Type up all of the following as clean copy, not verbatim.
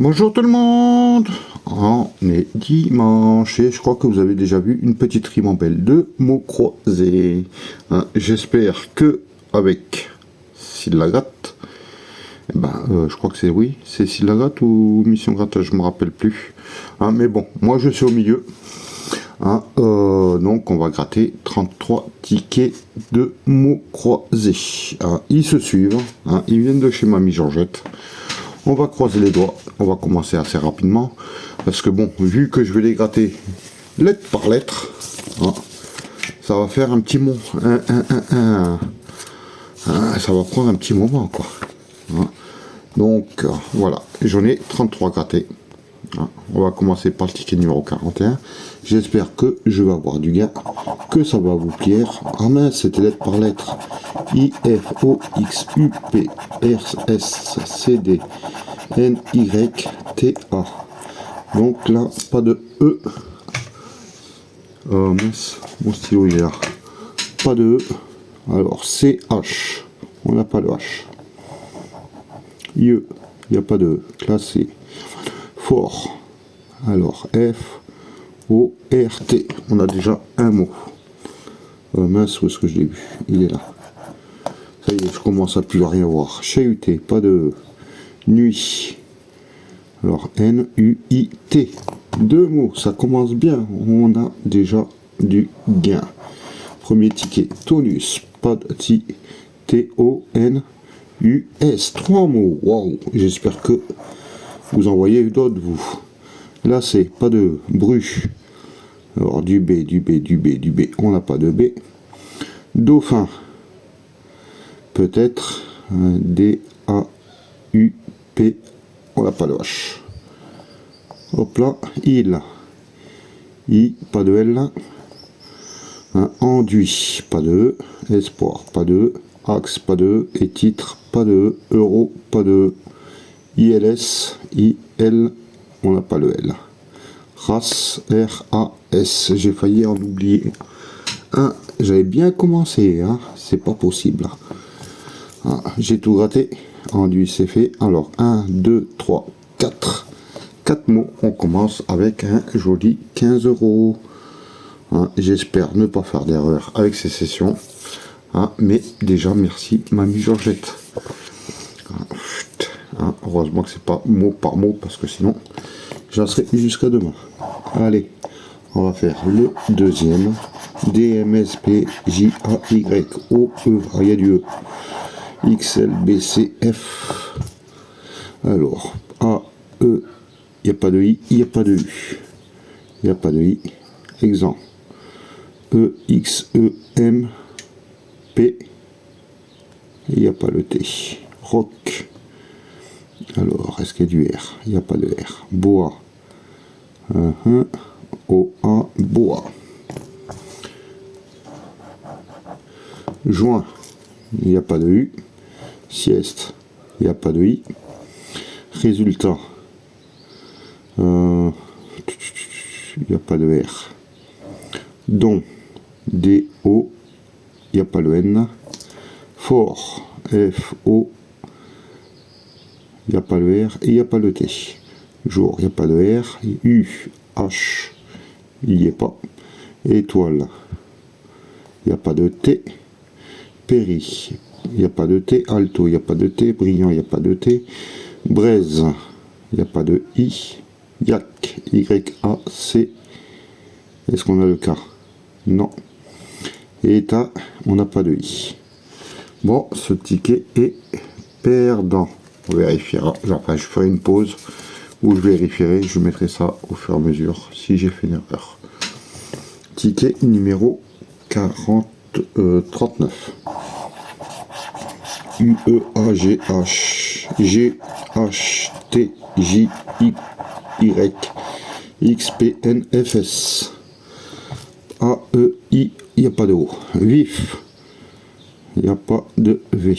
Bonjour tout le monde. On est dimanche et je crois que vous avez déjà vu une petite ribambelle de mots croisés. J'espère que avec Syllagrate, je crois que c'est oui, c'est Syllagrate ou Mission Gratte, je me rappelle plus. Mais bon, moi je suis au milieu. Donc on va gratter 33 tickets de mots croisés. Ils se suivent, ils viennent de chez Mamie Georgette. On va croiser les doigts, on va commencer assez rapidement, parce que bon, vu que je vais les gratter lettre par lettre, ça va faire un petit mot, ça va prendre un petit moment, quoi. Donc, voilà, j'en ai 33 grattés. On va commencer par le ticket numéro 41. J'espère que je vais avoir du gain, que ça va vous plaire. Mince, c'était lettre par lettre. I, F, O, X, U, P, R, S, C, D, N, Y, T, A. Donc là, pas de E. Mince, mon stylo il est là. Pas de E. Alors, C, H. On n'a pas de H. I, E. Il n'y a pas de E. Classé. Fort. Alors, F, O, R, T. On a déjà un mot. Mince, où est-ce que je l'ai vu? Il est là. Ça y est, je commence à plus rien voir. Chahuté, pas de E. Nuit. Alors, N-U-I-T. Deux mots, ça commence bien. On a déjà du gain. Premier ticket. Tonus. Pas de T. T-O-N-U-S. Trois mots. Waouh. J'espère que vous en voyez d'autres, vous. Là, c'est pas de bru. Alors, du B, du B, du B, du B. On n'a pas de B. Dauphin. Peut-être. D-A-U-P. On n'a pas de H. Hop là. Il. I. Pas de L. Enduit. Pas de E. Espoir. Pas de E. Axe. Pas de E. Et titre. Pas de E. Euro. Pas de E. ILS. I-L. On n'a pas le L. Race. R-A-S. J'ai failli en oublier. J'avais bien commencé. C'est pas possible. J'ai tout gratté. Enduit, c'est fait. Alors, 1, 2, 3, 4. 4 mots. On commence avec un joli 15 €. J'espère ne pas faire d'erreur avec ces sessions. Mais déjà, merci, Mamie Georgette. Heureusement que c'est pas mot par mot, parce que sinon, j'en serai jusqu'à demain. Allez, on va faire le deuxième. D, M, S, P, J, A, Y, O, E. Il y a du E. X, L, B, C, F. Alors, A, E, il n'y a pas de I, il n'y a pas de U. Il n'y a pas de I. Exemple. E, X, E, M, P. Il n'y a pas le T. Rock. Alors, est-ce qu'il y a du R? Il n'y a pas de R. Bois. O-A, bois. Joint. Il n'y a pas de U. Sieste. Il n'y a pas de I. Résultat. Il n'y a pas de R. Don. D-O. Il n'y a pas le N. Fort. F-O. Il n'y a pas le R et il n'y a pas le T. Jour, il n'y a pas de R. U, H, il n'y est pas. Étoile, il n'y a pas de T. Péri, il n'y a pas de T. Alto, il n'y a pas de T. Brillant, il n'y a pas de T. Braise, il n'y a pas de I. Yak, Y-A-C. Est-ce qu'on a le K? Non. Et état, on n'a pas de I. Bon, ce ticket est perdant. On vérifiera, enfin je ferai une pause où je vérifierai, je mettrai ça au fur et à mesure si j'ai fait une erreur. Ticket numéro 39. U-E-A-G-H G-H-T-J-Y X-P-N-F-S A-E-I, il n'y a pas de O. Vif, il n'y a pas de V.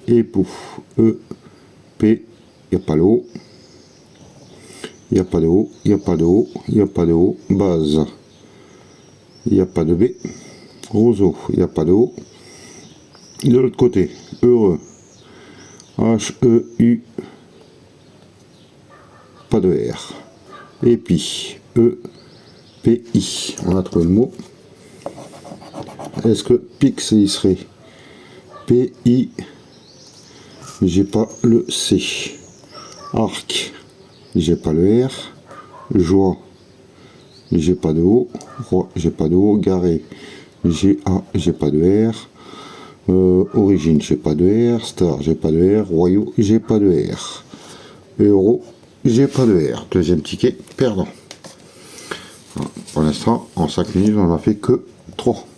Époux, E-P, il n'y a pas le O. Il n'y a pas de O, il n'y a pas de O, il n'y a pas de O. Base, il n'y a pas de B. Roseau, il n'y a pas de O. De l'autre côté, heureux, H-E-U-P, pas de R. Épi, E-P-I. On a trouvé le mot. Est-ce que pixelisserie, P-I, j'ai pas le C. Arc, j'ai pas le R. Joie, j'ai pas de O. Roi, j'ai pas de O. Garé, G-A, j'ai pas de R. Origine, j'ai pas de R. Star, j'ai pas de R. Royaux, j'ai pas de R. Euro, j'ai pas de R. Deuxième ticket, perdant. Pour l'instant, en 5 minutes, on n'a fait que 3.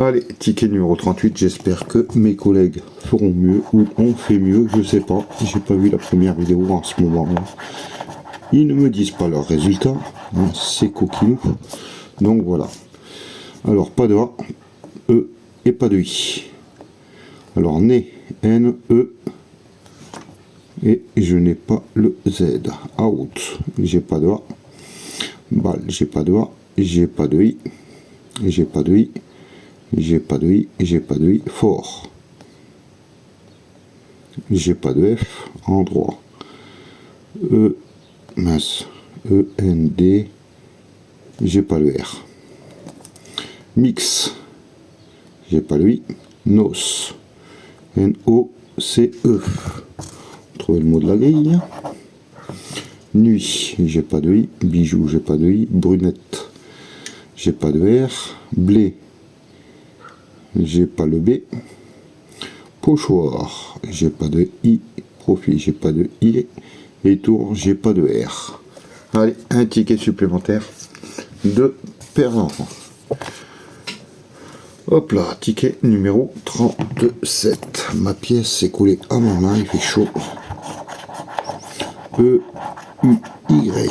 Allez, ticket numéro 38, j'espère que mes collègues feront mieux ou ont fait mieux, je sais pas, j'ai pas vu la première vidéo en ce moment-là. Ils ne me disent pas leurs résultats, hein, c'est coquinou. Donc voilà. Alors, pas de A, E et pas de I. Alors, né, N, E, et je n'ai pas le Z. Out, j'ai pas de A. Balle, j'ai pas de A, j'ai pas de I, j'ai pas de I. J'ai pas de I, j'ai pas de I. Fort. J'ai pas de F. Endroit. E, mince. E, N, D. J'ai pas le R. Mix. J'ai pas le I. Nos. N, O, C, E. Trouvez le mot de la grille. Nuit. J'ai pas de I. Bijou. J'ai pas de I. Brunette. J'ai pas de R. Blé. J'ai pas le B. Pochoir, j'ai pas de I. Profit, j'ai pas de I. Et tour, j'ai pas de R. Allez, un ticket supplémentaire de perdant. Hop là, ticket numéro 37. Ma pièce s'est coulée à ma main, il fait chaud. E, U, Y,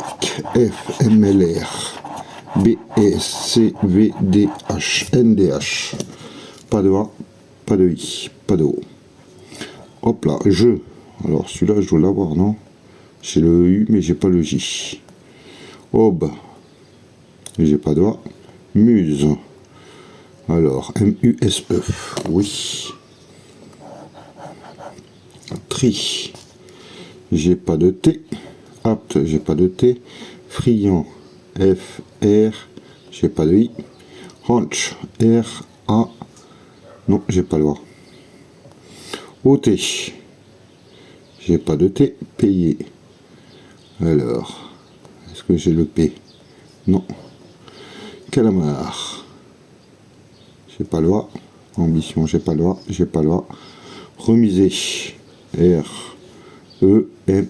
F, M, L, R, B, S, C, V, D, H, N, D, H. Pas de A, pas de I, pas de O. Hop là, je. Alors celui-là, je dois l'avoir, non? J'ai le U, mais j'ai pas le J. Aube. J'ai pas de A. Muse. Alors, M-U-S-E. Oui. Tri. J'ai pas de T. Apte, j'ai pas de T. Friand. F-R. J'ai pas de I. Ranch. R-A. Non, j'ai pas le droit. OT. J'ai pas de T. Payé. Alors, est-ce que j'ai le P? Non. Calamar. J'ai pas le droit. Ambition, j'ai pas le droit. J'ai pas le droit. Remiser. R. E. M.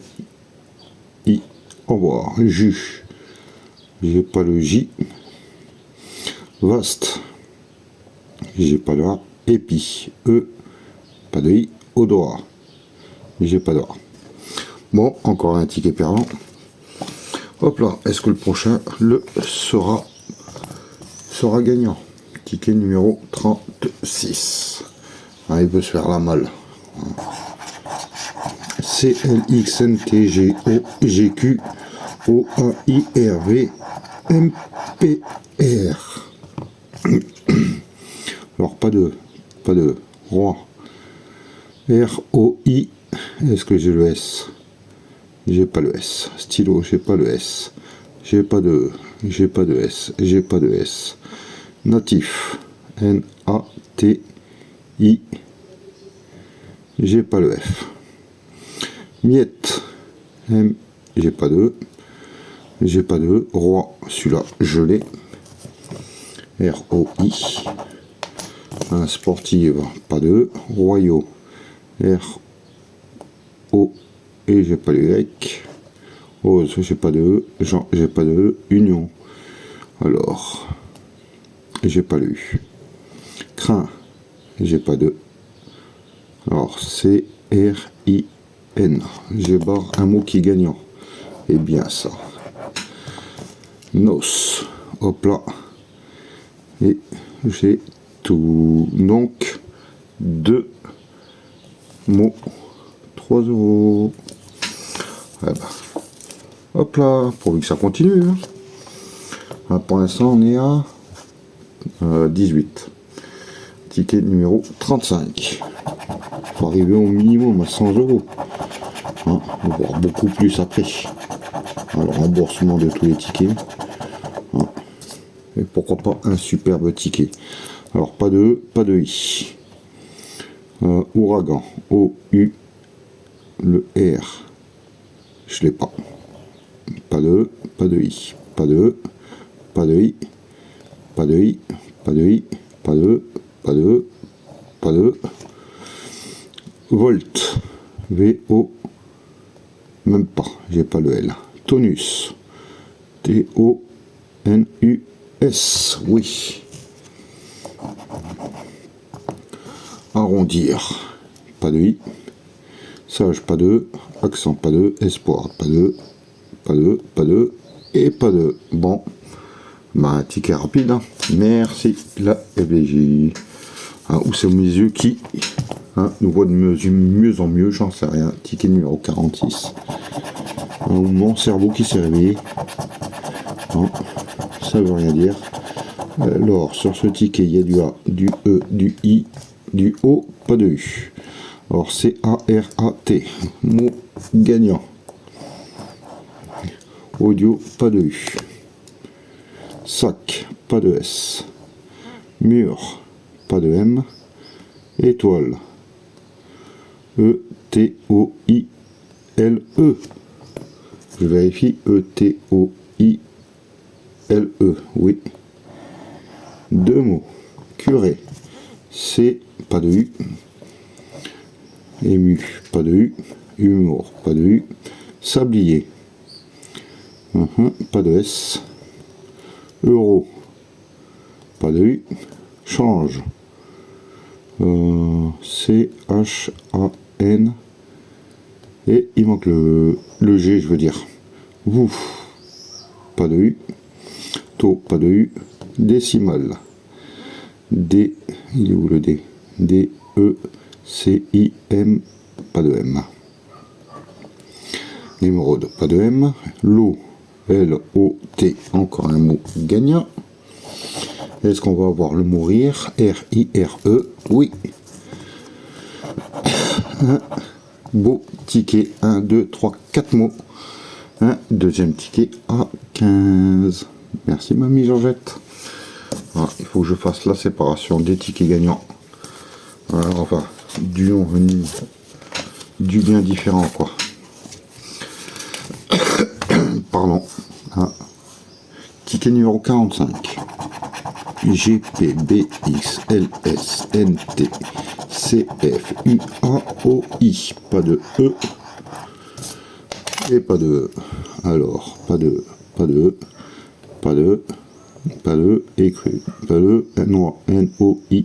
I. Au revoir. Jus. J'ai pas le J. Vaste. J'ai pas le droit. Épi, E, pas de I, odorat, j'ai pas d'or. Bon, encore un ticket perdant. Hop là, est-ce que le prochain le sera gagnant? Ticket numéro 36. Ah, il peut se faire la malle. C, L, X, N, T, G, O, G, Q, O, A, I, R, V, M, P, R. Alors, pas de roi. R-O-I. Est-ce que j'ai le S? J'ai pas le S. Stylo, j'ai pas le S. J'ai pas de E. J'ai pas de S. J'ai pas de S. Natif. N-A-T-I. J'ai pas le F. Miette. M. J'ai pas de E. J'ai pas de E. Roi. Celui-là, je l'ai. R-O-I. Sportive, pas de E. Royaux, R, O, et j'ai pas le Y. Ose, j'ai pas de E. Jean, j'ai pas de E. Union, alors, j'ai pas le U. Crin, j'ai pas de. Alors, C, R, I, N. J'ai barre un mot qui est gagnant. Et bien ça. Nos, hop là. Et j'ai tout. Donc, 2 mots, 3 €. Ah bah. Hop là, pourvu que ça continue. Hein. Pour l'instant, on est à 18. Ticket numéro 35. Faut arriver au minimum à 100 €. Hein, on va voir beaucoup plus après. Alors, remboursement de tous les tickets. Hein. Et pourquoi pas un superbe ticket. Alors, pas de E, pas de I. Ouragan. O-U. Le R. Je l'ai pas. Pas de E, pas de I. Pas de E, pas de I. Pas de I, pas de I. Pas de E, pas de E, pas de E. Volt. V-O. Même pas, j'ai pas le L. Tonus. T-O-N-U-S. Oui. Arrondir. Pas de I. Sage, pas de E. Accent, pas de E. Espoir, pas de E. Pas de E, pas de E. Et pas de E. Bon. Bah, ticket rapide. Hein. Merci, la FDJ. Hein, ou c'est mes yeux qui nous voient de mieux en mieux, j'en sais rien. Ticket numéro 46. Hein, ou mon cerveau qui s'est réveillé. Hein, ça veut rien dire. Alors, sur ce ticket, il y a du A, du E, du I, du O, pas de U. Alors, C-A-R-A-T. Mot gagnant. Audio, pas de U. Sac, pas de S. Mur, pas de M. Étoile. E-T-O-I-L-E. Je vérifie. E-T-O-I-L-E. Oui. Deux mots. Curé. C, pas de U. Ému, pas de U. Humour, pas de U. Sablier. Pas de S. Euro, pas de U. Change. C-H-A-N. Et il manque le G, je veux dire. Vous, pas de U. Taux, pas de U. Décimal. D, il est où le D? D-E-C-I-M, pas de M. Émeraude, pas de M. Lot, L-O-T, encore un mot gagnant. Est-ce qu'on va avoir le mot rire? R-I-R-E, oui. Un beau ticket, 1, 2, 3, 4 mots. Un deuxième ticket à 15. Merci mamie Georgette. Voilà, il faut que je fasse la séparation des tickets gagnants. Voilà, enfin, du bien différent, quoi. Pardon. Ah. Ticket numéro 45. G, P, B, X, L, S, N, T, C, F, U, A, O, I. Pas de E. Et pas de E. Alors, pas de E, pas de E, pas de E, pas de E, écrit, pas de E, noir, N, O, I,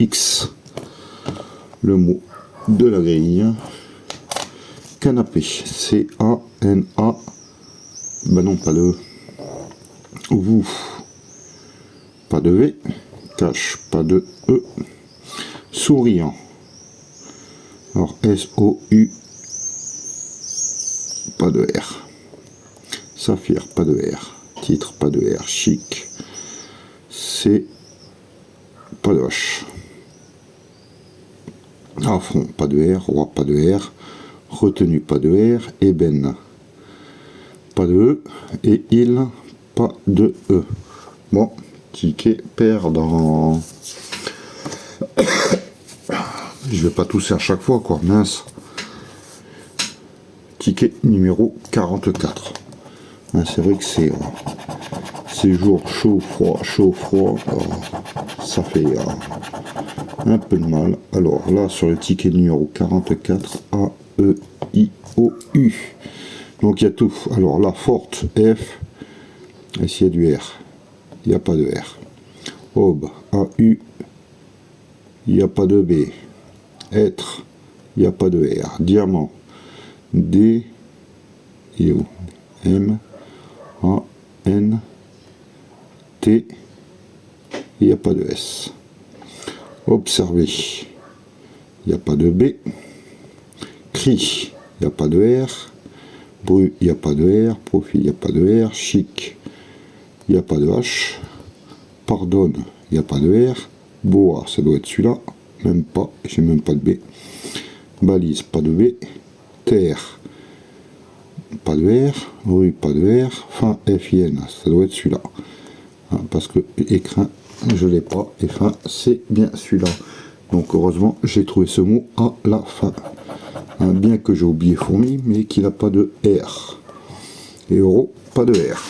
X. Le mot de la grille. Canapé, C, A, N, A. Ben non, pas de E. Vous, pas de V. Cache, pas de E. Souriant. Alors, S-O-U, pas de R. Saphir, pas de R. Titre, pas de R. Chic, C, pas de H. Affront, pas de R. Roi, pas de R. Retenu, pas de R. Ébène, pas de E. Et il, pas de E. Bon, ticket perdant. Je vais pas tousser à chaque fois, quoi, mince. Ticket numéro 44. Ah, c'est vrai que c'est jour chaud, froid, ça fait un peu de mal. Alors là, sur le ticket numéro 44, A, E, I, O, U. Donc il y a tout. Alors là, forte, F. Et s'il y a du R, il n'y a pas de R. Aube, A-U, il n'y a pas de B. Être, il n'y a pas de R. Diamant, D, il est où? M, A, N, T, il n'y a pas de S. Observer, il n'y a pas de B. Cri, il n'y a pas de R. Bru, il n'y a pas de R. Profil, il n'y a pas de R. Chic, il n'y a pas de H. Pardonne, il n'y a pas de R. Boa, ça doit être celui-là. Même pas, j'ai même pas de B. Balise, pas de B. Terre, pas de R, rue, pas de R, fin, F-I-N, ça doit être celui-là. Hein, parce que écrin, je l'ai pas, et fin, c'est bien celui-là. Donc heureusement, j'ai trouvé ce mot à la fin. Hein, bien que j'ai oublié fourmi, mais qu'il n'a pas de R. Et euro, pas de R.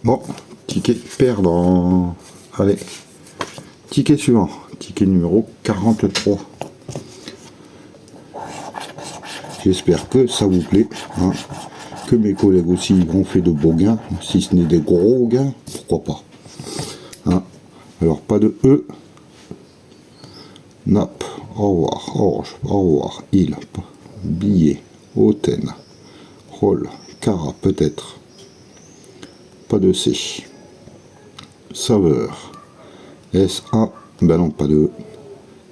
Bon, ticket perdant. Allez, ticket suivant, ticket numéro 43. J'espère que ça vous plaît, hein, que mes collègues aussi ont fait de beaux gains, si ce n'est des gros gains, pourquoi pas. Hein. Alors pas de E, nappe, au revoir, orge, au revoir, île, billet, hôtel, rôle, cara peut-être, pas de C, saveur, S-A, ben non pas de E,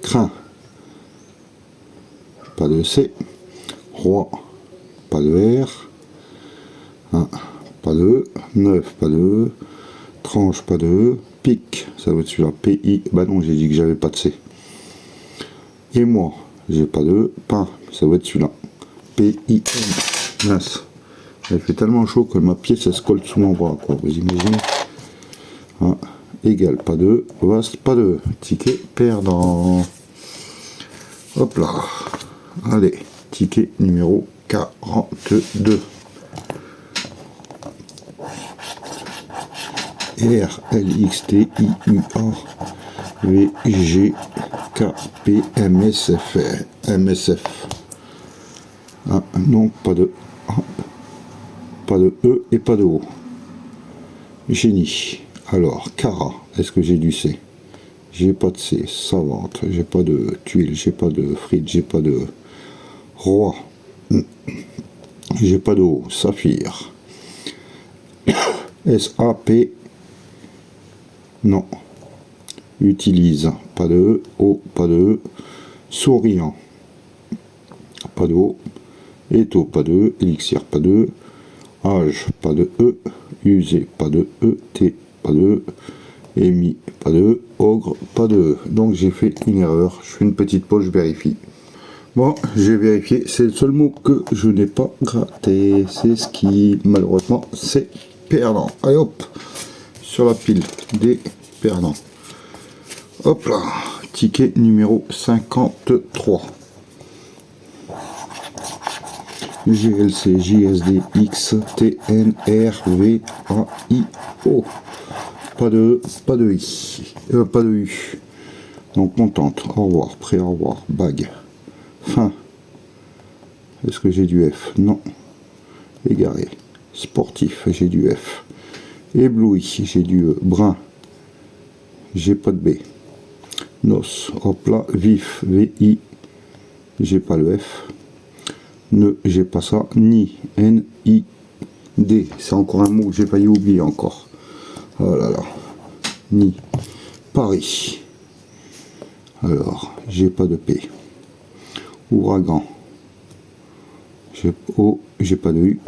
crin, pas de C, roi, pas de R, hein, pas de E, neuf, pas de E, tranche, pas de E, pique, ça va être celui-là, P-I, bah non, j'ai dit que j'avais pas de C. Et moi, j'ai pas de E, pain, ça va être celui-là, P-I-N, mince. Il fait tellement chaud que ma pièce, elle se colle sous mon bras, quoi, vous imaginez. Hein, égal, pas de E, vaste, pas de E, ticket perdant. Hop là, allez, ticket numéro 42. R, L, X, T, I, U, A, V, G, K, P, M, S, F, M, S, F. Ah, non, pas de E et pas de O. Génie. Alors, Cara, est-ce que j'ai du C? J'ai pas de C. Savante, j'ai pas de tuile, j'ai pas de frite, j'ai pas de roi. J'ai pas de O. Saphir. S-A-P. Non. Utilise. Pas de E. O. Pas de E. Souriant. Pas de O. Étau. Pas de E. Élixir. Pas de E. Âge. Pas de E. Usé. Pas de E. T. Pas de E. Émis. Pas de E. Ogre. Pas de E. Donc j'ai fait une erreur. Je fais une petite pause, je vérifie. Bon, j'ai vérifié. C'est le seul mot que je n'ai pas gratté. C'est ce qui, malheureusement, c'est perdant. Allez hop, sur la pile des perdants. Hop là, ticket numéro 53. GLC, JSD, X, TN, R, V, A, I, O. Pas de E, pas de I, pas de U. Donc montante, au revoir, pré au revoir, bague. Fin. Est-ce que j'ai du F? Non. Égaré. Sportif, j'ai du F. Ébloui, j'ai du E. Brun, j'ai pas de B. Nos, hop là, vif, VI, j'ai pas le F. Ne, j'ai pas ça. Ni, N-I, D. C'est encore un mot que j'ai failli oublier encore. Oh là là. Ni. Paris. Alors, j'ai pas de P. Ouragan. J'ai O, j'ai pas de U.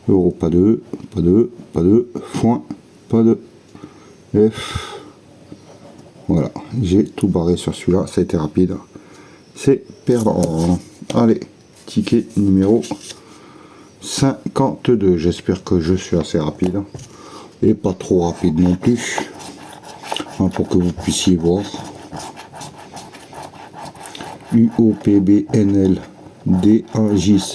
Euro, pas de E, pas de E, pas de E. Foin, pas de F. Voilà, j'ai tout barré sur celui-là, ça a été rapide. C'est perdant. Allez, ticket numéro 52. J'espère que je suis assez rapide. Et pas trop rapide non plus. Hein, pour que vous puissiez voir. U-O-P-B-N-L D-A-J-C-G-S-V-E-A.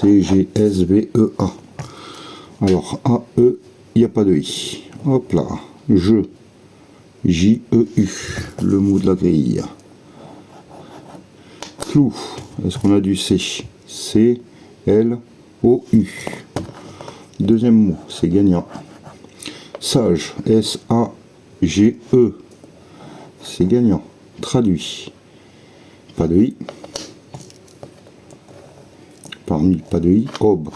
Alors, A-E, il n'y a pas de I. Hop là, je. J-E-U, le mot de la grille. Clou, est-ce qu'on a du C? C-L-O-U. Deuxième mot, c'est gagnant. Sage, S-A-G-E. C'est gagnant. Traduit. Pas de I. Parmi pas de I, Aube.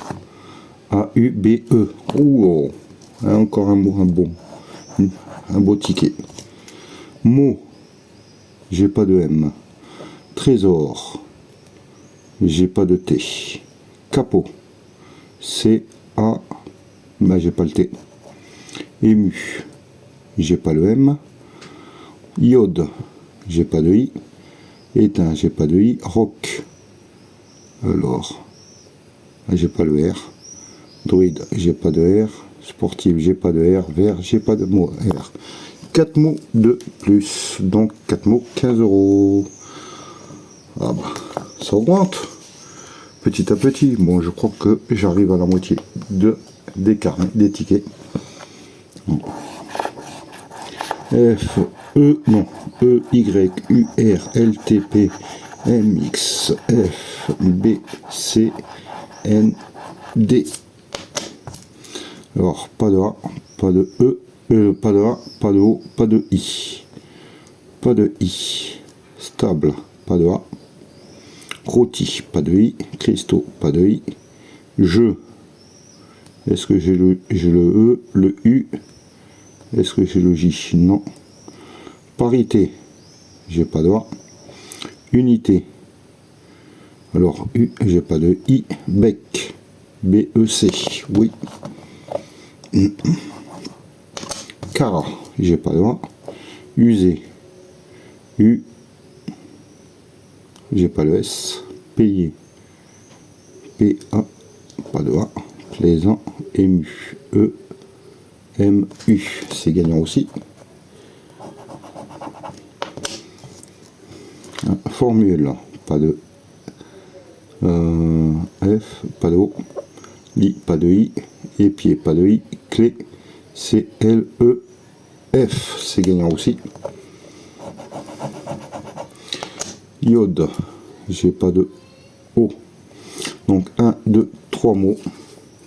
A-U-B-E. Oh, encore un mot, un beau ticket. Mot, j'ai pas de M. Trésor, j'ai pas de T. Capot, C-A, ben j'ai pas le T. Ému, j'ai pas le M. Iode, j'ai pas de I. Éteint, j'ai pas de I. Roc, alors, j'ai pas le R. Druide, j'ai pas de R. Sportive, j'ai pas de R. Vert, j'ai pas de mot R. 4 mots de plus, donc 4 mots, 15 €. Ah bah, ça augmente petit à petit. Bon, je crois que j'arrive à la moitié des carnets, des tickets. F, E, non, E, Y, U, R, L, T, P, M, X, F, B, C, N, D. Alors, pas de A, pas de E, pas de A, pas de O, pas de I. Pas de I. Stable, pas de A. Rôti, pas de I. Cristaux, pas de I. Je. Est-ce que j'ai le E, le U? Est-ce que j'ai le J? Non. Parité, j'ai pas de A. Unité. Alors, U, j'ai pas de I. Bec, B-E-C, oui. Cara, j'ai pas de A. Usé, U, j'ai pas le S. Payé, P-A, pas de A. Plaisant, ému, E, M-U, c'est gagnant aussi. Formule, pas de F, pas de O. Lit, pas de I. Épied, pas de I. Clé, C, L, E, F, c'est gagnant aussi. Iode, j'ai pas de O. Donc 1, 2, 3 mots.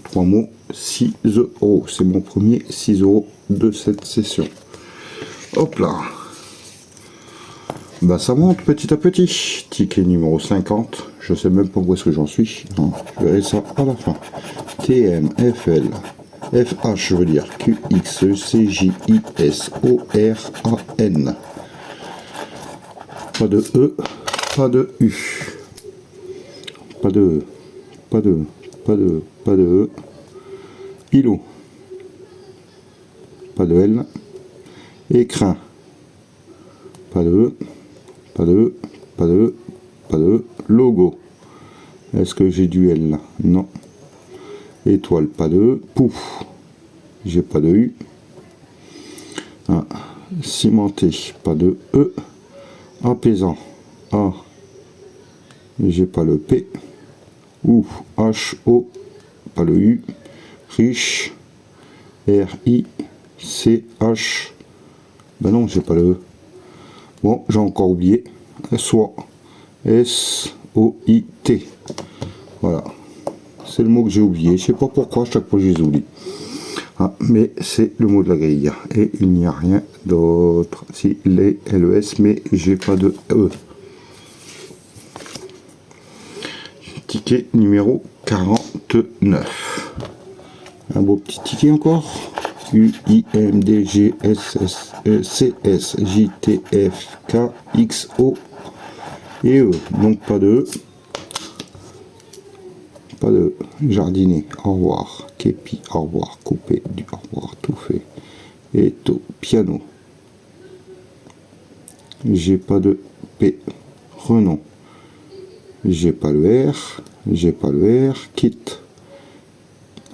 3 mots, 6 €. C'est mon premier 6 € de cette session. Hop là. Bah ça monte petit à petit. Ticket numéro 50. Je sais même pas où est-ce que j'en suis. Non, je verrai ça à la fin. TM, FL, FH, je veux dire QX, CJIS, ORAN. Pas de E, pas de U. Pas de E, pas de E, pas de E, pas de E. Îlot. Pas de L. Écrin. Pas de E, pas de E, pas de E, pas de E. Logo. Est-ce que j'ai du L là? Non. Étoile, pas de E. Pouf. J'ai pas de U. Ah. Cimenté, pas de E. Apaisant. A. J'ai pas le P. Ou. H, O. Pas le U. Riche. R, I. C, H. Ben non, j'ai pas le E. Bon, j'ai encore oublié. Soit. S, O, I, T. Voilà. C'est le mot que j'ai oublié. Je sais pas pourquoi, à chaque fois je les oublie. Ah, mais c'est le mot de la grille. Et il n'y a rien d'autre. Si, les LES, mais j'ai pas de E. Ticket numéro 49. Un beau petit ticket encore. U, I, M, D, G, S, S, C, S, J, T, F, K, X, O et E. Donc pas de E. Pas de jardinier, au revoir. Képi, au revoir. Coupé, du au revoir, tout fait. Eto, piano. J'ai pas de P. Renom. J'ai pas le R. J'ai pas le R. Quitte.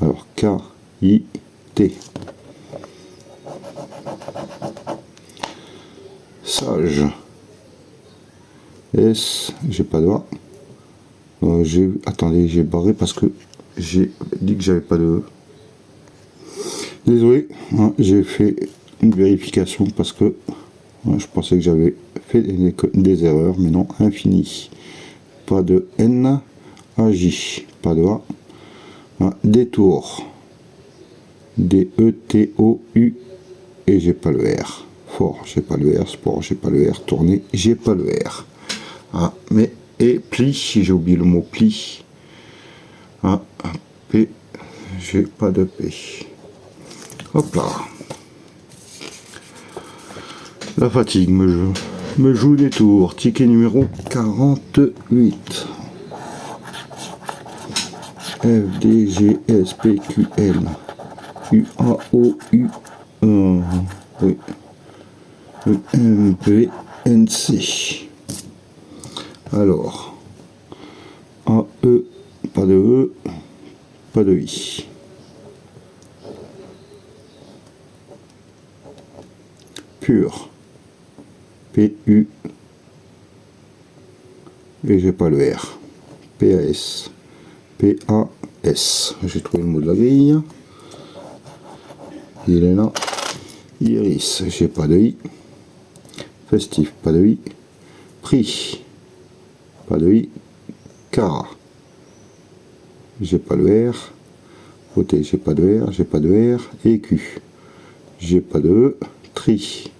Alors K, I, T. Sage. S. J'ai pas de A. Attendez, j'ai barré parce que j'ai dit que j'avais pas de E. Désolé, hein, j'ai fait une vérification parce que je pensais que j'avais fait des erreurs, mais non, infini. Pas de N, AJ, pas de A. Hein, détour, D-E-T-O-U, et j'ai pas le R. Fort, j'ai pas le R. Sport, j'ai pas le R. Tourner, j'ai pas le R. Ah, mais et pli, si j'ai oublié le mot pli. Ah, P, j'ai pas de P. Hop là. La fatigue me joue des tours. Ticket numéro 48. F, D, G, S, P, Q, L. U, A, O, U, oui. E, M, P, N, C. Alors, A, E, pas de E. pas de I. Pur, P-U, et j'ai pas le R. P-A-S, P-A-S. J'ai trouvé le mot de la grille. Il est là. Iris, j'ai pas de I. Festif, pas de I. Prix, pas de I. Cara, j'ai pas le R. Voté, j'ai pas de R, j'ai pas de R. Écu, j'ai pas de E. Tri,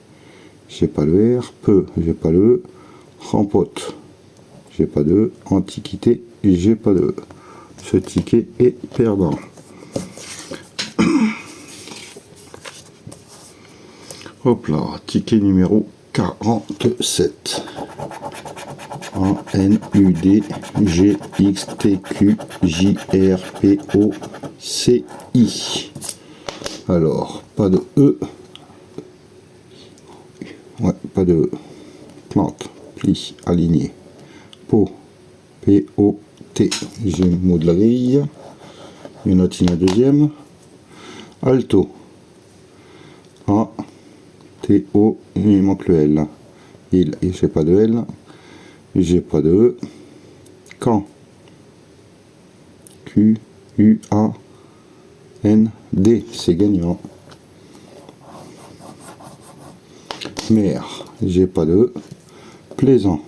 j'ai pas le R. Peu, j'ai pas le E. Rempote, j'ai pas de E. Antiquité, j'ai pas de E. Ce ticket est perdant. Hop là, ticket numéro 47. A-N-U-D-G-X-T-Q-J-R-P-O-C-I. Alors, pas de E. Ouais, pas de E. Plante, pli, aligné. Pot, P-O-T. J'ai le mot de la grille. Il y en a une deuxième. Alto. A-T-O. Il manque le L. Il, et j'ai pas de L. J'ai pas de E. Quand. Q-U-A-N-D. C'est gagnant. Mer. J'ai pas de E. Plaisant.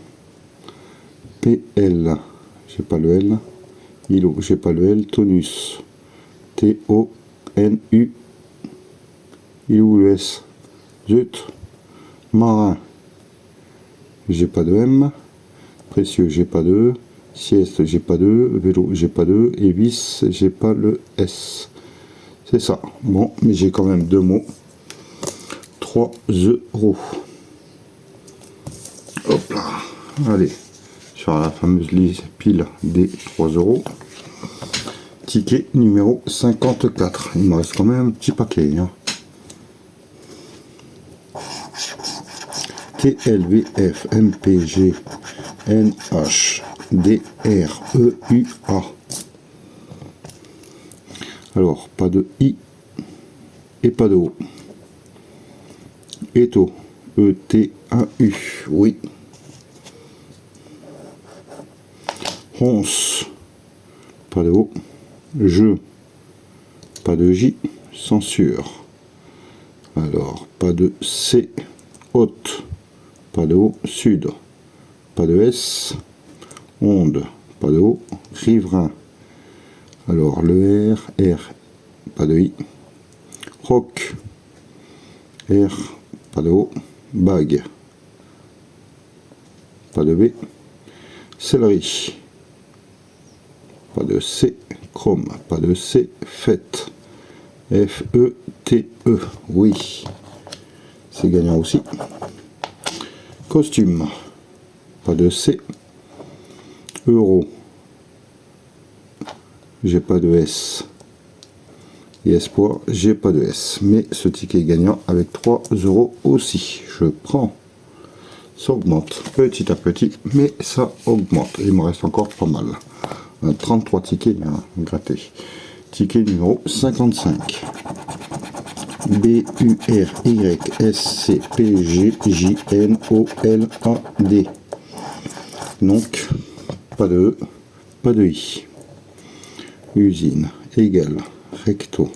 P-L. J'ai pas le L. Îlot. J'ai pas le L. Tonus. T-O-N-U. Il est où le S? Zut. Marin. J'ai pas de M. Précieux, j'ai pas de E. Sieste, j'ai pas de E. Vélo, j'ai pas de E. Et vis, j'ai pas le S. C'est ça. Bon, mais j'ai quand même deux mots. 3 euros. Hop là. Allez. Sur la fameuse liste pile des 3 euros. Ticket numéro 54. Il me reste quand même un petit paquet. Hein. TLVF MPG NH DREUA. Alors, pas de I et pas de O. Eto, E-T-A-U, oui. Ronce, pas de O. Je, pas de J. Censure. Alors, pas de C. Haute, pas de O. Sud, pas de S. Onde, pas de O. Riverain. Alors, le R, R, pas de I. Roc, R, pas de O. Bague, pas de B. Céleri, pas de C. Chrome, pas de C. Fête, F-E-T-E, oui. C'est gagnant aussi. Costume, pas de C. Euro, j'ai pas de S. Et espoir, j'ai pas de S. Mais ce ticket est gagnant avec 3 euros aussi. Je prends. Ça augmente petit à petit, mais ça augmente. Il me reste encore pas mal. 33 tickets grattés. Ticket numéro 55. B-U-R-Y-S-C-P-G-J-N-O-L-A-D. Donc, pas de E, pas de I. Usine, égal, recto,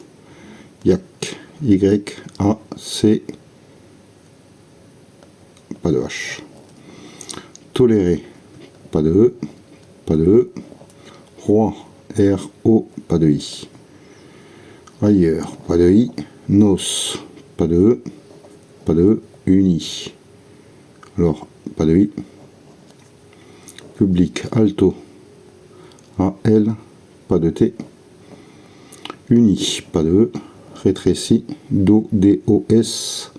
YAC, Y-A-C, pas de H. Toléré, pas de E, pas de E. Roi, R-O, pas de I. Ailleurs, pas de I. Nos, pas de E, pas de E. Uni. Alors, pas de I. Public, alto, A-L, pas de T. Uni, pas de E. Rétréci, Do, D-O-S.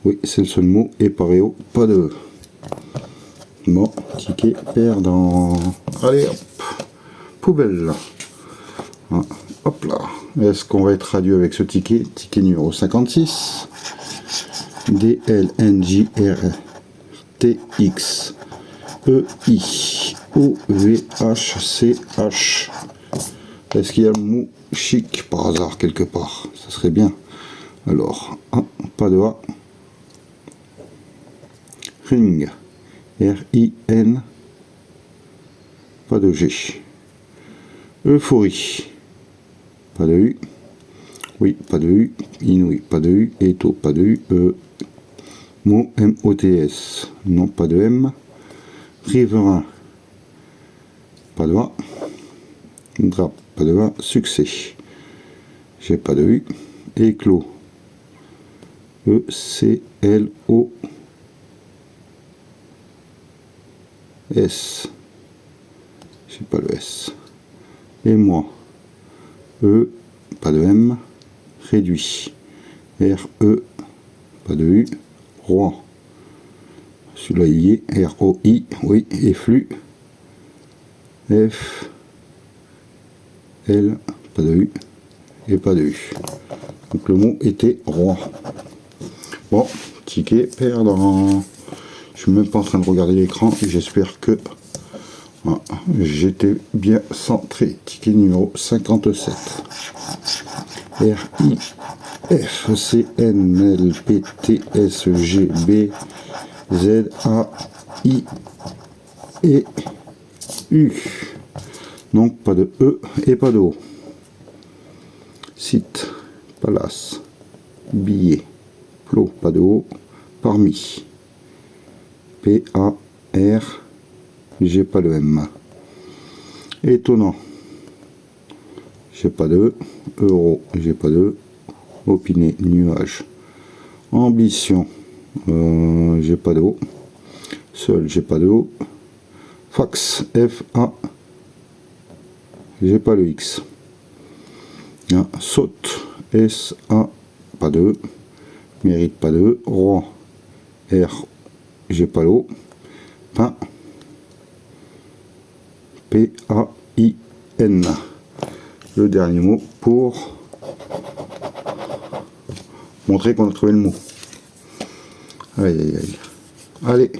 Oui, c'est le seul mot. Et paréo, pas de E. Bon, ticket perdant. Allez, hop. Poubelle. Ah, hop là. Est-ce qu'on va être radieux avec ce ticket? Ticket numéro 56. D-L-N-J-R-T-X. E-I. O-V-H-C-H. Est-ce qu'il y a le mot chic par hasard quelque part? Ça serait bien. Alors, A, pas de A. Ring, R-I-N, pas de G. Euphorie, pas de U. Oui, pas de U. Inouï, pas de U. Eto, pas de U. Mot, M-O-T-S, non, pas de M. Riverain, pas de A. Drap, pas de A. Succès, j'ai pas de U. Éclos, E-C-L-O-S, j'ai pas le S. Et moi, E, pas de M. Réduit, R-E, pas de U. Roi, celui-là il y est, R-O-I, oui. Et flux, F, L, pas de U. Et pas de U. Donc le mot était roi. Bon, ticket perdant. Je suis même pas en train de regarder l'écran et j'espère que voilà, j'étais bien centré. Ticket numéro 57. R-I-F-C-N-L-P-T-S-G-B-Z-A-I-E-U. Donc pas de E et pas de O. Site, palace, billet, plot, pas de O, parmi. P-A-R, j'ai pas le M. Étonnant, j'ai pas de euro, j'ai pas de opiné, nuage. Ambition, j'ai pas de O. Seul, j'ai pas de O. Fax, F-A, j'ai pas le X. Ah, saute, S-A, pas de E. Mérite, pas de E. Roi, R, j'ai pas l'O. Pain, P-A-I-N. Le dernier mot pour montrer qu'on a trouvé le mot. Aïe aïe aïe. Allez,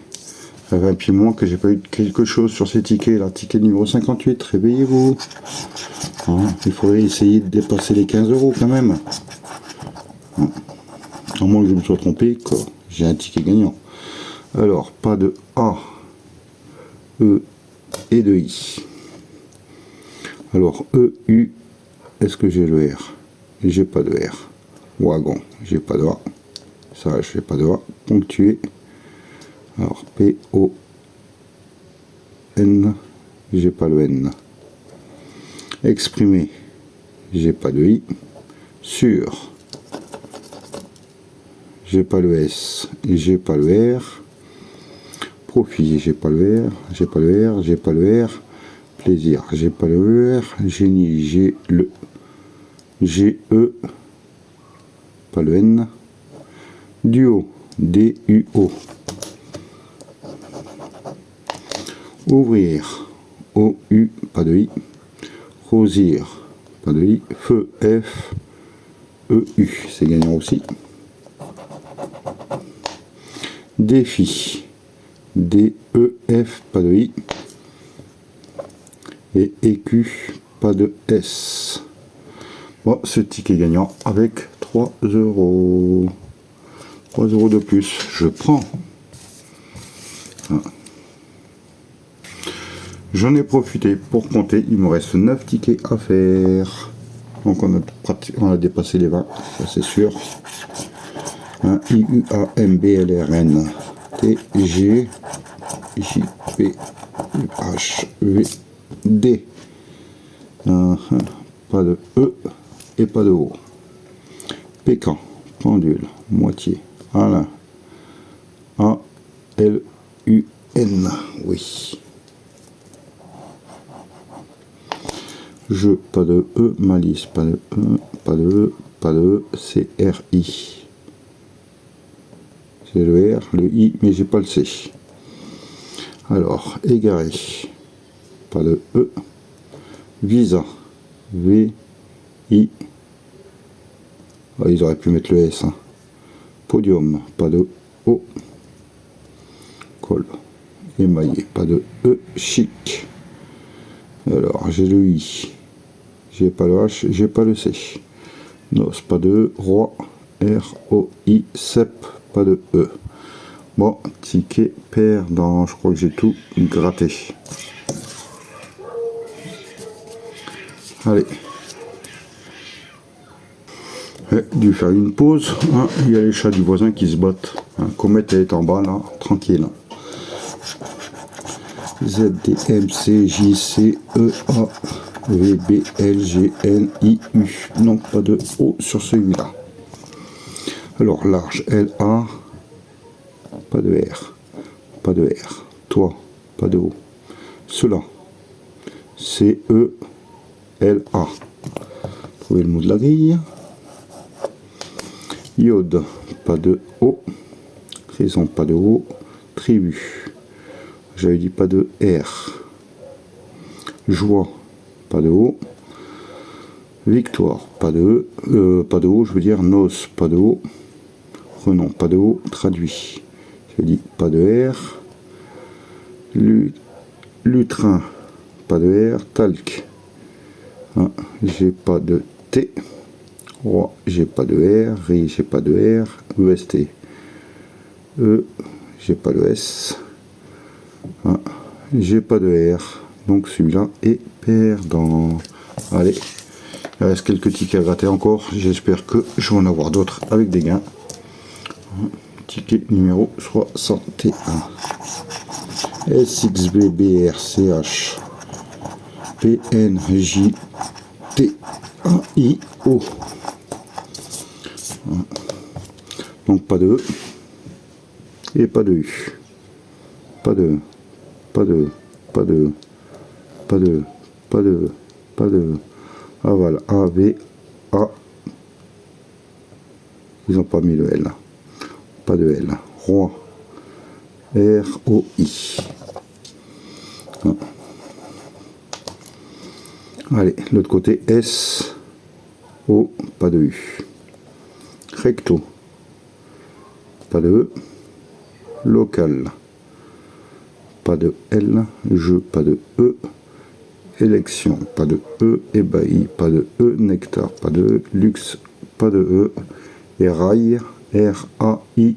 ça fait un petit moment que j'ai pas eu quelque chose sur ces tickets là. Ticket numéro 58, réveillez-vous. Hein, il faudrait essayer de dépasser les 15 € quand même. Hein. À moins que je me sois trompé, que j'ai un ticket gagnant. Alors, pas de A, E et de I. Alors, E, U, est-ce que j'ai le R? J'ai pas de R. Wagon, j'ai pas de A. Ça, j'ai pas de A. Ponctué. Alors, P, O, N, j'ai pas le N. Exprimer, j'ai pas de I. Sur, j'ai pas le S, j'ai pas le R. Profit, j'ai pas le R, j'ai pas le R, j'ai pas le R. Plaisir, j'ai pas le R. Génie, j'ai le G-E, pas le N. Duo, D-U-O. Ouvrir, O-U, pas de I. Rosir, pas de I. Feu, F-E-U, c'est gagnant aussi. Défi, D-E-F, pas de I. Et écu, pas de S. Bon, ce ticket gagnant avec 3 €. 3 € de plus, je prends. Voilà. J'en ai profité pour compter, il me reste 9 tickets à faire. Donc on a dépassé les 20, ça c'est sûr. I-U-A-M-B-L-R-N T-J-P-H-V-D. Pas de E et pas de O. Pécan, pendule, moitié. Voilà. A-L-U-N, oui. Je, pas de E. Malice, pas de E, pas de E, pas de E. C-R-I. C'est le R, le I, mais j'ai pas le C. Alors, égaré, pas de E. Visa, V-I. Oh, ils auraient pu mettre le S. Hein. Podium, pas de O. Col, émaillé, pas de E. Chic. Alors, j'ai le I, j'ai pas le H, j'ai pas le C. Nos, pas de E. Roi, R, O, I, Cep, pas de E. Bon, ticket perdant, je crois que j'ai tout gratté. Allez. J'ai dû faire une pause. Hein. Il y a les chats du voisin qui se battent. Hein. Comète elle est en bas là, tranquille. Z, D, M, C, J, C, E, A, V, B, L, G, N, I, U. Non, pas de O sur celui-là. Alors large, L, A. Pas de R. Pas de R. Toi, pas de O. Cela. C, E, L, A. Trouvez le mot de la grille. Iode, pas de O. Raison, pas de O. Tribu. J'avais dit pas de R. Joie, pas de O. Victoire, pas de E. Pas de O, je veux dire Nos, pas de O. Renom, pas de O. Traduit. J'ai dit pas de R. Lutrin, pas de R. Talc. Hein, j'ai pas de T. Roi, j'ai pas de R. Ri, j'ai pas de R. EST. E, j'ai pas le S. Hein, j'ai pas de R. Donc celui-là est perdant. Allez, il reste quelques tickets à gratter encore. J'espère que je vais en avoir d'autres avec des gains. Ticket numéro 61. SXBBRCH PNJTAIO. Donc pas de E et pas de U. Pas de aval, A, V, A. Ils n'ont pas mis le L. Pas de L. Roi. R, O, I. Allez, l'autre côté, S, O, pas de U. Recto. Pas de E. Local. Pas de L. Jeu, pas de E. Élection, pas de E. Ébahi, pas de E. Nectar, pas de E. Luxe, pas de E. Et rail, R-A-I,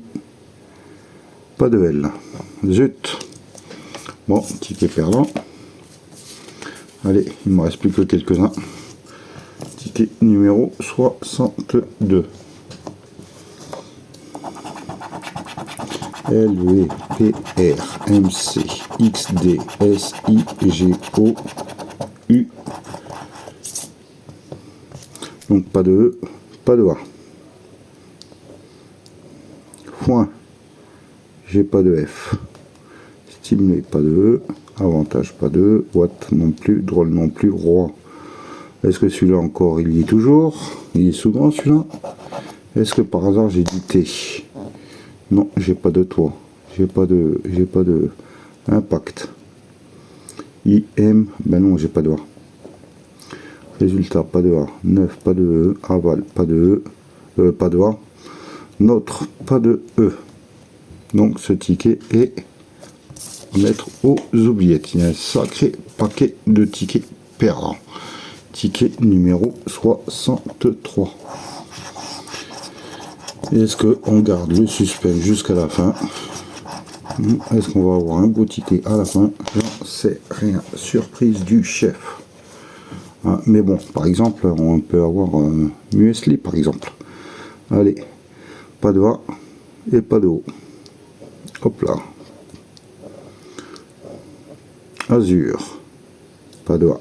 pas de L. Zut. Bon, ticket perdant. Allez, il ne me reste plus que quelques-uns. Ticket numéro 62. L, V, P, R, M, C, X, D, S, I, G, O, U. Donc pas de E, pas de A. Foin, j'ai pas de F. Stimulé, pas de E. Avantage, pas de E. Watt non plus. Drôle non plus. Roi. Est-ce que celui-là encore, il y est toujours? Il est souvent celui-là. Est-ce que par hasard j'ai dit T? Non, j'ai pas de toit. J'ai pas de impact. IM, ben non, j'ai pas de A. Résultat, pas de A. 9, pas de E. Aval, pas de E. Pas de A. Notre, pas de E. Donc ce ticket est à mettre aux oubliettes. Il y a un sacré paquet de tickets perdants. Ticket numéro 63. Est-ce qu'on garde le suspense jusqu'à la fin? Est-ce qu'on va avoir un beau ticket à la fin? J'en sais rien. Surprise du chef. Ah, mais bon, par exemple, on peut avoir Muesli, par exemple. Allez, pas de A et pas de O. Hop là. Azur, pas de A.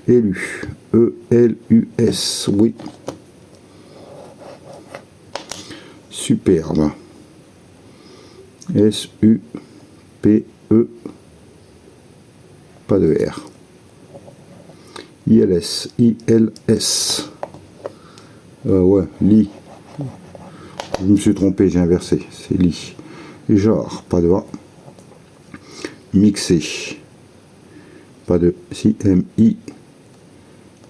Élu, E-L-U-S, oui. Superbe. S-U-P-E, pas de R. ILS, I-L-S. Ouais, lit. Je me suis trompé, j'ai inversé. C'est lit. Genre, pas de A. Mixé. Pas de C-M-I.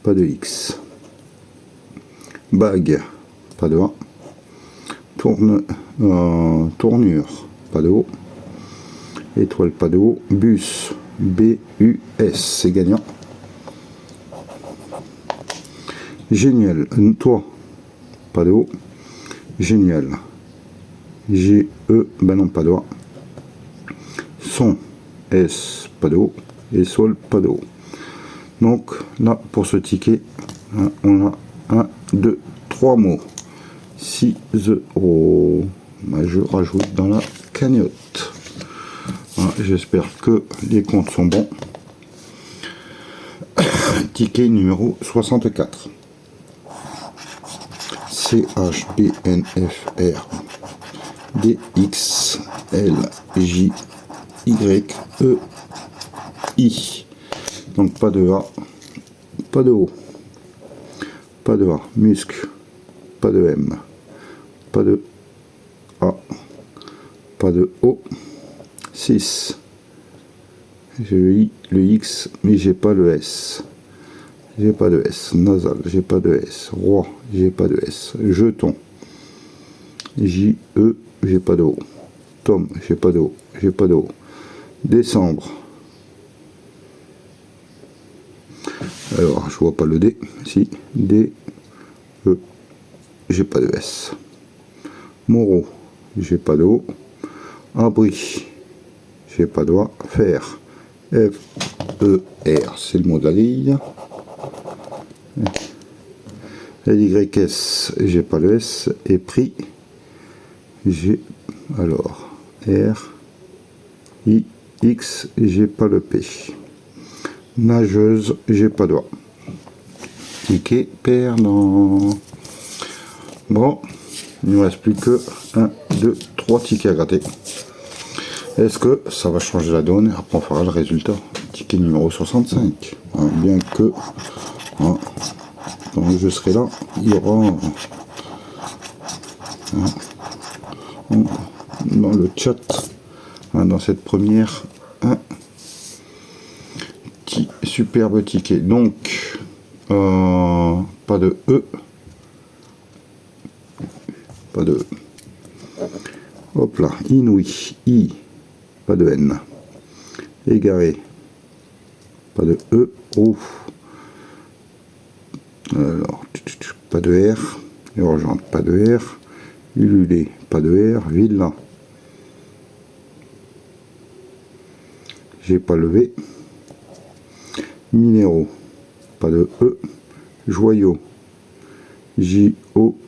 Pas de X. Bague. Pas de A. Tournure. Pas de O. Étoile, pas de O. Bus. B-U-S. C'est gagnant. Génial. Toi, pas de O. Génial. G, E, ben non, pas de A. Son, S, pas de O. Et sol, pas de O. Donc là, pour ce ticket, on a 1, 2, 3 mots. 6 euros. Ben, je rajoute dans la cagnotte. Voilà, j'espère que les comptes sont bons. Ticket numéro 64. CHBNFR DXLJYEI. Donc pas de A, pas de O, pas de A, muscle, pas de M, pas de A, pas de O, 6. J'ai le I, le X, mais j'ai pas le S. J'ai pas de S. Nasal, j'ai pas de S. Roi, j'ai pas de S. Jeton, J-E, j'ai pas de O. Tom, j'ai pas de O. J'ai pas de O. Décembre. Alors, je vois pas le D. Si, D, E, j'ai pas de S. Moreau, j'ai pas de O. Abri, j'ai pas de A. Fer, F, E, R, c'est le mot de la grille. LYS, j'ai pas le S. Et prix, j'ai alors R, I, X, j'ai pas le P. Nageuse, j'ai pas de A. Ticket perdant. Bon, il ne me reste plus que 1, 2, 3 tickets à gratter. Est-ce que ça va changer la donne? Après on fera le résultat. Ticket numéro 65. Hein, bien que hein, quand je serai là, il y aura dans le chat, dans cette première, un superbe ticket. Donc pas de E. Pas de E. Hop là, inouï, I, pas de N. Égaré, pas de E. Ouf. Alors, pas de R. Urgente, pas de R. Ululé, pas de R. Villa, j'ai pas le V. Minéraux, pas de E. Joyau, J-O,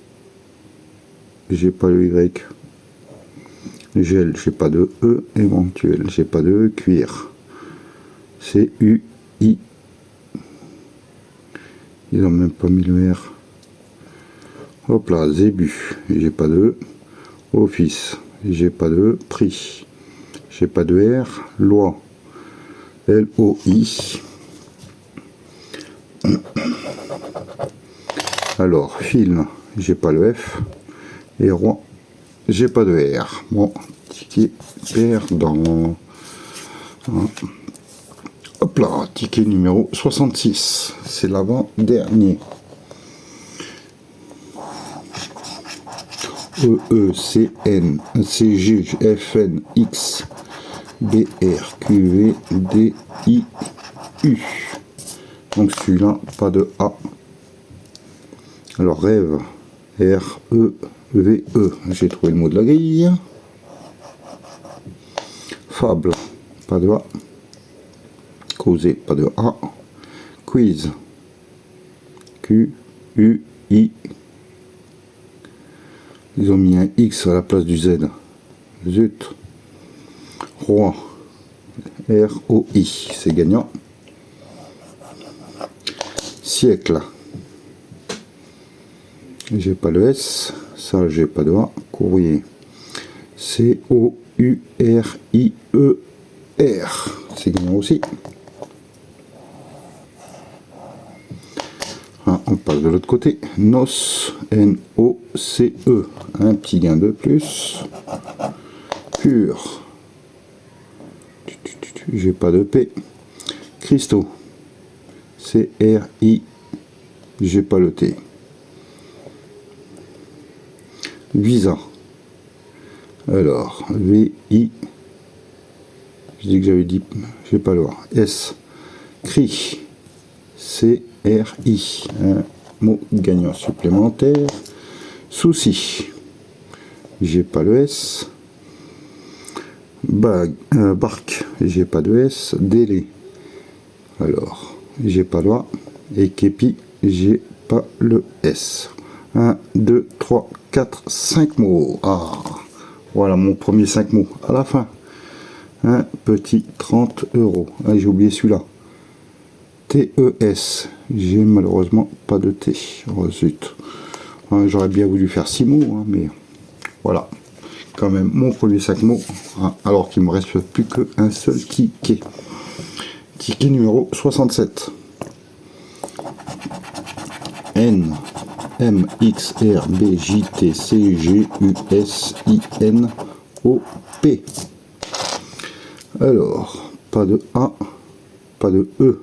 j'ai pas le Y. Gel, j'ai pas de E. Éventuel, j'ai pas de E. Cuir, C-U-I. Ils n'ont même pas mis le R. Hop là, Zébu, j'ai pas de E. Office, j'ai pas de E. Prix, j'ai pas de R. Loi, L-O-I. Alors, film, j'ai pas le F. Et roi, j'ai pas de R. Bon, ticket perdant. Hop là, ticket numéro 66. C'est l'avant-dernier. E-E-C-N, C-G-F-N-X, B-R-Q-V-D-I-U. Donc celui-là, pas de A. Alors rêve, R-E-V-E. J'ai trouvé le mot de la grille. Fable, pas de A. Causer, pas de A. Quiz, Q-U-I. Ils ont mis un X à la place du Z. Zut. Roi, R-O-I. C'est gagnant. Siècle, j'ai pas le S. Ça, j'ai pas de A. Courrier, C-O-U-R-I-E-R. C'est gagnant aussi. Ah, on passe de l'autre côté. Noce, N-O-C-E. Un petit gain de plus. Pur, j'ai pas de P. Cristaux, C-R-I, j'ai pas le T. Visa, alors V-I, je dis que j'avais dit, j'ai pas le A. S, CRI, C-R-I, mot gagnant supplémentaire. Souci, j'ai pas le S. Barque, j'ai pas de S. Délai, alors j'ai pas le A. Et képi, j'ai pas le S. 1, 2, 3, 4, 5 mots. Ah, voilà mon premier 5 mots. À la fin, un petit 30 €. Ah, j'ai oublié celui-là. TES, j'ai malheureusement pas de T. Oh zut. J'aurais bien voulu faire 6 mots, hein, mais voilà. Quand même, mon premier 5 mots. Hein, alors qu'il me reste plus qu'un seul ticket. Ticket numéro 67. N, M, X, R, B, J, T, C, G, U, S, I, N, O, P. Alors, pas de A, pas de E.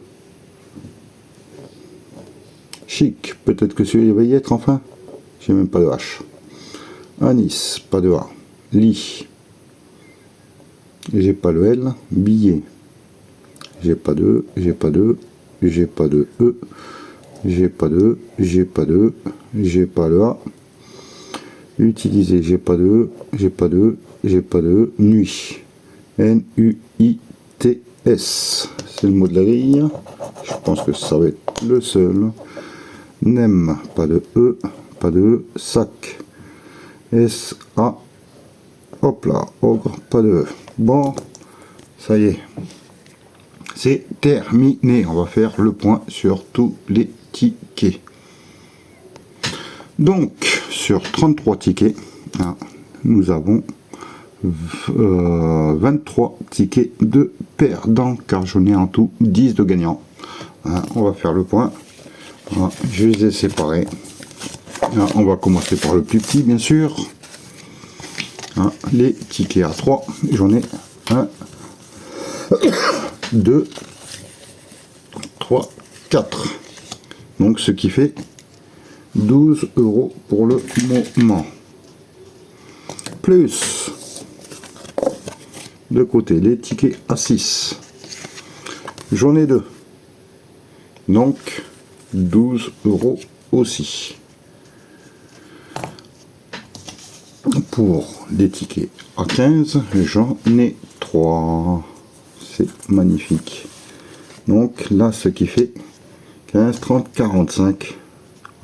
Chic, peut-être que celui-là va y être enfin. J'ai même pas de H. Anis, pas de A. Lit, j'ai pas le L. Billet, j'ai pas de, j'ai pas de, j'ai pas de E. J'ai pas de, j'ai pas de, j'ai pas le A. Utiliser, j'ai pas de, j'ai pas de, j'ai pas de. Nuit, N-U-I-T-S, c'est le mot de la grille. Je pense que ça va être le seul. Nem, pas de E, pas de. Sac, S-A, hop là, ogre, pas de E. Bon, ça y est, c'est terminé. On va faire le point sur tous les tickets. Donc, sur 33 tickets, hein, nous avons 23 tickets de perdants, car j'en ai en tout 10 de gagnants. Hein, on va faire le point. Hein, je les ai séparés. Hein, on va commencer par le plus petit, bien sûr. Hein, les tickets à 3, j'en ai 1, 2, 3, 4. Donc, ce qui fait 12 € pour le moment. Plus, de côté, les tickets à 6. J'en ai 2. Donc, 12 € aussi. Pour les tickets à 15, j'en ai 3. C'est magnifique. Donc, là, ce qui fait 15, 30, 45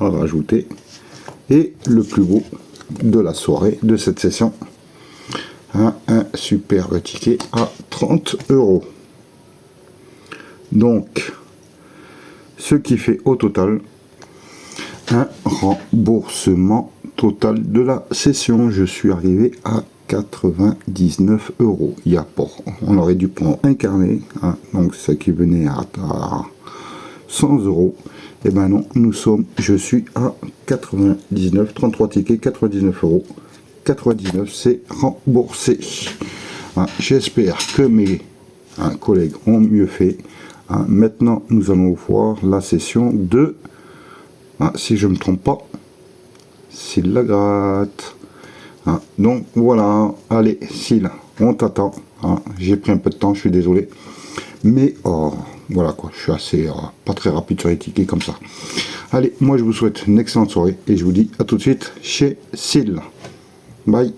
à rajouter. Et le plus beau de la soirée, de cette session, un superbe ticket à 30 €. Donc, ce qui fait au total un remboursement total de la session. Je suis arrivé à 99 €. Il y a pour, on aurait dû prendre un carnet, hein, donc ce qui venait à 100 €. Et ben non, je suis à 99, 33 tickets, 99 €. 99, c'est remboursé. Hein, j'espère que mes collègues ont mieux fait. Hein, maintenant, nous allons voir la session de, si je ne me trompe pas, c'est la gratte. Hein, donc voilà, allez, Syl, on t'attend. Hein, j'ai pris un peu de temps, je suis désolé. Mais voilà quoi, je suis assez pas très rapide sur les tickets comme ça. Allez, moi je vous souhaite une excellente soirée et je vous dis à tout de suite chez Syl. Bye.